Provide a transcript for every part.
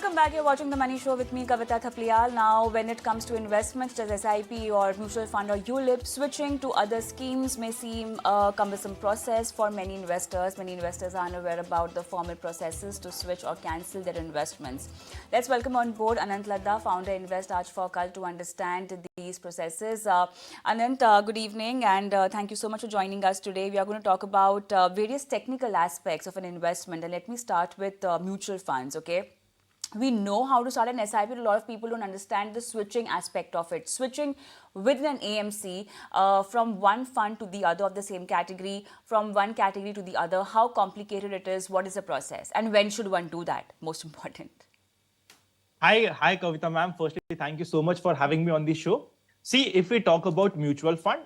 Welcome back. You're watching The Money Show with me, Kavita Thapliyal. Now, when it comes to investments, such as SIP or mutual fund or ULIP, switching to other schemes may seem a cumbersome process for many investors. Many investors are unaware about the formal processes to switch or cancel their investments. Let's welcome on board Anant Ladha, founder Invest Aaj For Kal, to understand these processes. Anant, good evening, and thank you so much for joining us today. We are going to talk about various technical aspects of an investment, and let me start with mutual funds, okay? We know how to start an SIP, but a lot of people don't understand the switching aspect of it. Switching within an AMC from one fund to the other of the same category, from one category to the other, how complicated it is, what is the process, and when should one do that? Most important. Hi, Kavita ma'am. Firstly, thank you so much for having me on the show. See, if we talk about mutual fund,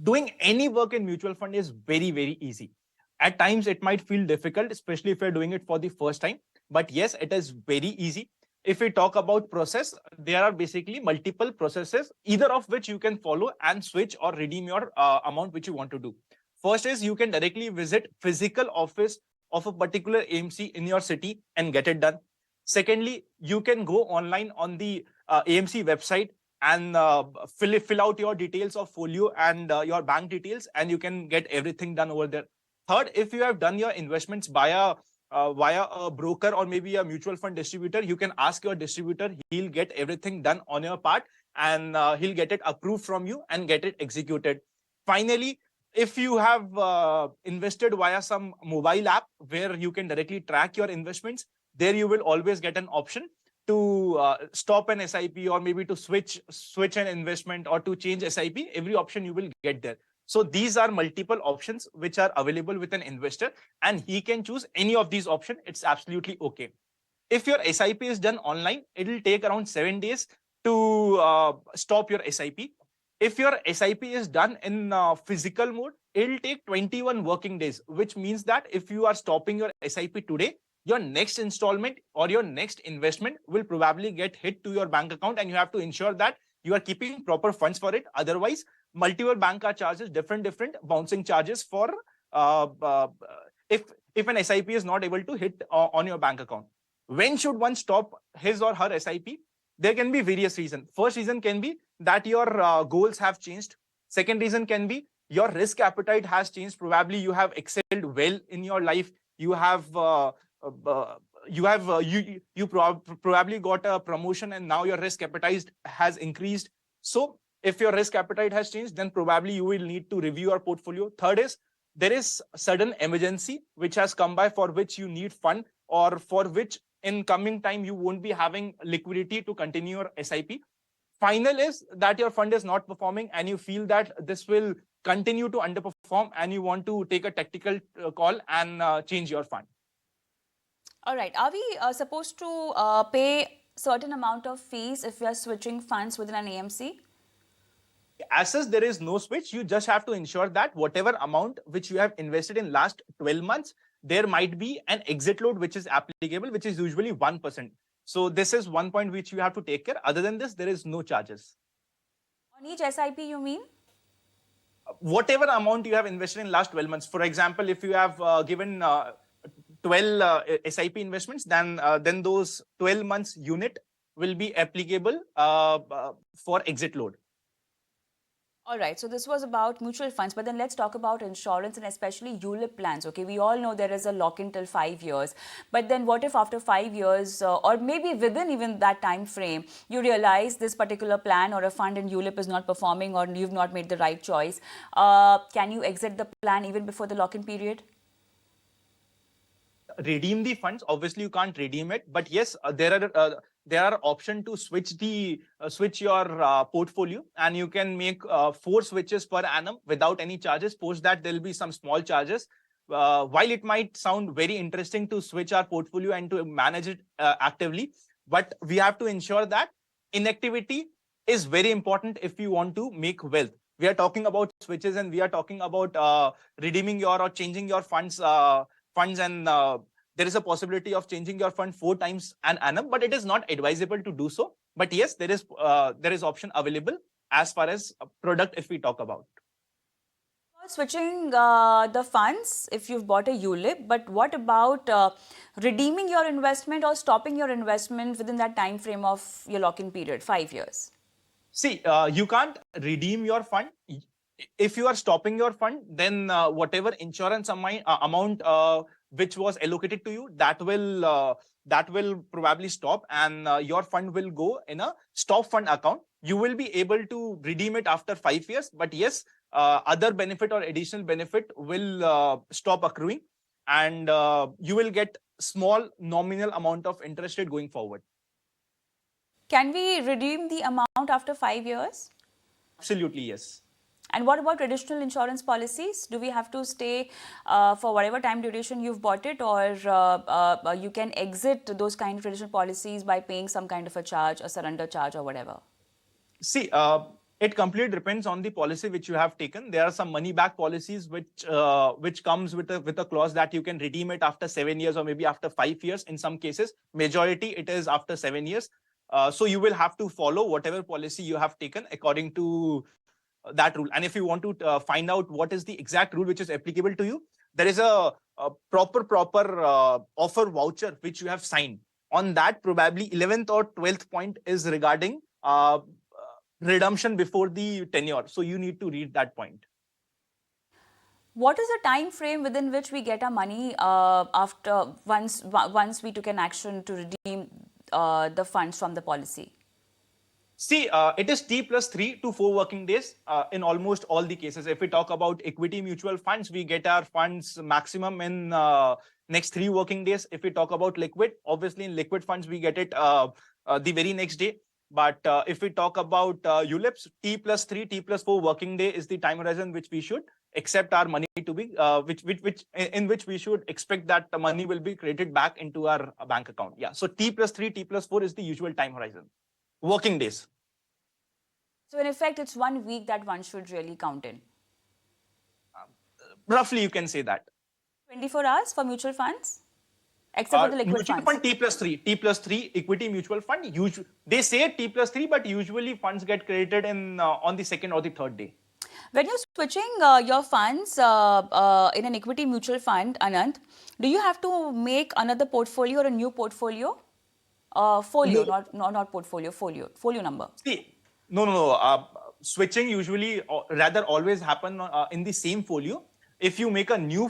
doing any work in mutual fund is very, very easy. At times, it might feel difficult, especially if you're doing it for the first time. But yes, it is very easy. If we talk about process, there are basically multiple processes, either of which you can follow and switch or redeem your amount which you want to do. First is you can directly visit physical office of a particular AMC in your city and get it done. Secondly, you can go online on the AMC website and fill out your details of folio and your bank details, and you can get everything done over there. Third, if you have done your investments via a broker or maybe a mutual fund distributor, you can ask your distributor. He'll get everything done on your part, and he'll get it approved from you and get it executed. Finally, if you have invested via some mobile app where you can directly track your investments, there you will always get an option to stop an SIP or maybe to switch an investment or to change SIP. Every option you will get there. So these are multiple options which are available with an investor, and he can choose any of these options. It's absolutely okay. If your SIP is done online, it will take around 7 days to stop your SIP. If your SIP is done in physical mode, it will take 21 working days, which means that if you are stopping your SIP today, your next installment or your next investment will probably get hit to your bank account, and you have to ensure that you are keeping proper funds for it. Otherwise, multiple bank card charges, different bouncing charges for if an SIP is not able to hit on your bank account. When should one stop his or her SIP? There can be various reasons. First reason can be that your goals have changed. Second reason can be your risk appetite has changed. Probably you have excelled well in your life. You have probably got a promotion, and now your risk appetite has increased. So if your risk appetite has changed, then probably you will need to review your portfolio. Third is there is sudden emergency which has come by, for which you need fund, or for which in coming time you won't be having liquidity to continue your SIP. Final is that your fund is not performing and you feel that this will continue to underperform, and you want to take a tactical call and change your fund. All right. Are we supposed to pay certain amount of fees if we are switching funds within an AMC? As such, there is no switch. You just have to ensure that whatever amount which you have invested in last 12 months, there might be an exit load which is applicable, which is usually 1%. So this is one point which you have to take care. Other than this, there is no charges. On each SIP, you mean? Whatever amount you have invested in last 12 months. For example, if you have given 12 SIP investments, then those 12 months unit will be applicable for exit load. All right, so this was about mutual funds, but then let's talk about insurance and especially ULIP plans. Okay, we all know there is a lock-in till 5 years, but then what if after 5 years or maybe within even that time frame, you realize this particular plan or a fund in ULIP is not performing, or you've not made the right choice? Can you exit the plan even before the lock-in period? Redeem the funds. Obviously, you can't redeem it, but yes, there are options to switch your portfolio, and you can make 4 switches per annum without any charges. Post that, there will be some small charges. While it might sound very interesting to switch our portfolio and to manage it actively, but we have to ensure that inactivity is very important if you want to make wealth. We are talking about switches, and we are talking about redeeming your or changing your funds, and there is a possibility of changing your fund 4 times an annum, but it is not advisable to do so. But yes, there is option available as far as product if we talk about. Switching the funds if you've bought a ULIP, but what about redeeming your investment or stopping your investment within that time frame of your lock-in period, 5 years? See, you can't redeem your fund. If you are stopping your fund, then whatever insurance amount which was allocated to you, that will probably stop, and your fund will go in a stop fund account. You will be able to redeem it after 5 years, but yes, other benefit or additional benefit will stop accruing, and you will get small nominal amount of interest rate going forward. Can we redeem the amount after 5 years? Absolutely, yes. And what about traditional insurance policies? Do we have to stay for whatever time duration you've bought it, or you can exit those kind of traditional policies by paying some kind of a charge, a surrender charge or whatever? See, it completely depends on the policy which you have taken. There are some money back policies which comes with a clause that you can redeem it after 7 years or maybe after 5 years. In some cases, majority it is after 7 years. So you will have to follow whatever policy you have taken according to that rule. And if you want to find out what is the exact rule which is applicable to you, there is a proper offer voucher which you have signed. On that, probably 11th or 12th point is regarding redemption before the tenure. So you need to read that point. What is the time frame within which we get our money after once we took an action to redeem the funds from the policy? See, it is T plus 3 to 4 working days in almost all the cases. If we talk about equity mutual funds, we get our funds maximum in next 3 working days. If we talk about liquid, obviously in liquid funds, we get it the very next day. But if we talk about ULIPs, T plus 3, T plus 4 working day is the time horizon which we should accept our money to be, in which we should expect that the money will be credited back into our bank account. Yeah. So T plus 3, T plus 4 is the usual time horizon. Working days. So in effect, it's 1 week that one should really count in. Roughly, you can say that. 24 hours for mutual funds? Except for the liquid mutual funds. fund T plus 3. T plus 3 equity mutual fund. They say T plus 3, but usually funds get credited in on the second or the third day. When you're switching your funds in an equity mutual fund, Anant, do you have to make another portfolio or a new portfolio? Folio, No. not portfolio, folio number. See, no. Switching usually, rather always happen in the same folio. If you make a new,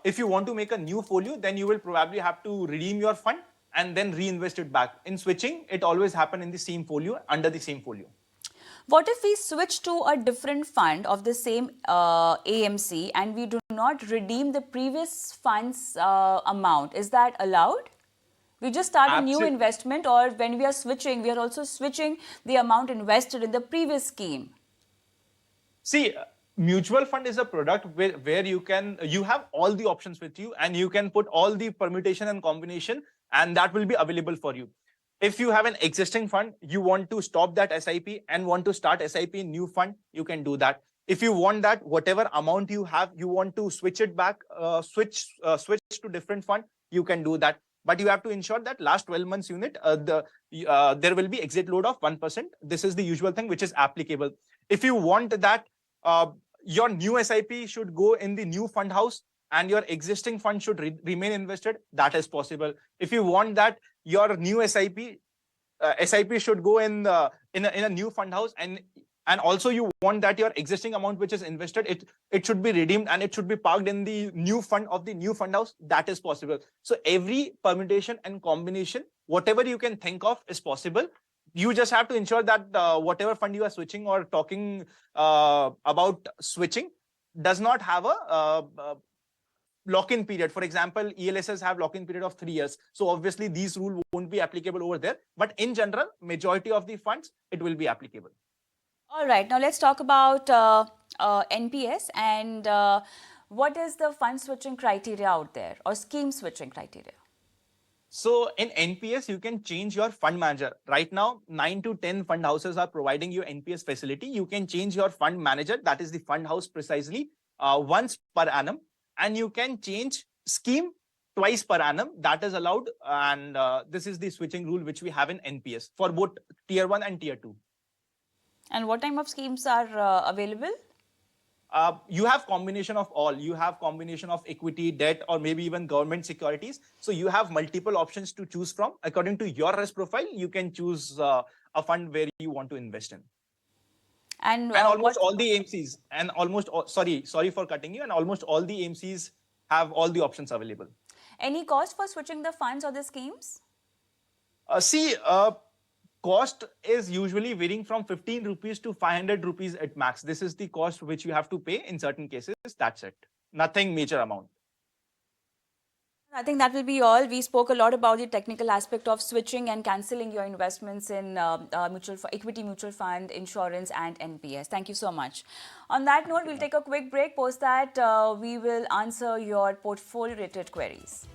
if you want to make a new folio, then you will probably have to redeem your fund and then reinvest it back. In switching, it always happen in the same folio, under the same folio. What if we switch to a different fund of the same AMC and we do not redeem the previous fund's amount? Is that allowed? We just start a new investment, or when we are switching, we are also switching the amount invested in the previous scheme. See, mutual fund is a product where you have all the options with you, and you can put all the permutation and combination, and that will be available for you. If you have an existing fund, you want to stop that SIP and want to start SIP in new fund, you can do that. If you want that whatever amount you have, you want to switch it back, switch to different fund, you can do that. But you have to ensure that last 12 months unit, there will be exit load of 1%. This is the usual thing which is applicable. If you want that your new SIP should go in the new fund house and your existing fund should remain invested, that is possible. If you want that your new SIP should go in a new fund house, and also you want that your existing amount which is invested, it should be redeemed and it should be parked in the new fund of the new fund house, that is possible. So every permutation and combination, whatever you can think of, is possible. You just have to ensure that whatever fund you are switching or talking about switching does not have a lock-in period. For example, ELSs have lock-in period of 3 years. So obviously these rules won't be applicable over there. But in general, majority of the funds, it will be applicable. All right. Now let's talk about NPS and what is the fund switching criteria out there, or scheme switching criteria? So in NPS, you can change your fund manager. Right now, 9 to 10 fund houses are providing you NPS facility. You can change your fund manager, that is the fund house precisely, once per annum. And you can change scheme twice per annum. That is allowed. And this is the switching rule which we have in NPS for both tier 1 and tier 2. And what type of schemes are available? you have combination of all. You have combination of equity, debt, or maybe even government securities. So you have multiple options to choose from. According to your risk profile, you can choose a fund where you want to invest in. And And almost what all the AMCs, and almost all, sorry for cutting you, and almost all the AMCs have all the options available. any cost for switching the funds or the schemes? See, cost is usually varying from 15 rupees to 500 rupees at max. This is the cost which you have to pay in certain cases. That's it. Nothing major amount. I think that will be all. We spoke a lot about the technical aspect of switching and cancelling your investments in equity mutual fund, insurance, and NPS. Thank you so much. On that note, we'll take a quick break. Post that, we will answer your portfolio-related queries.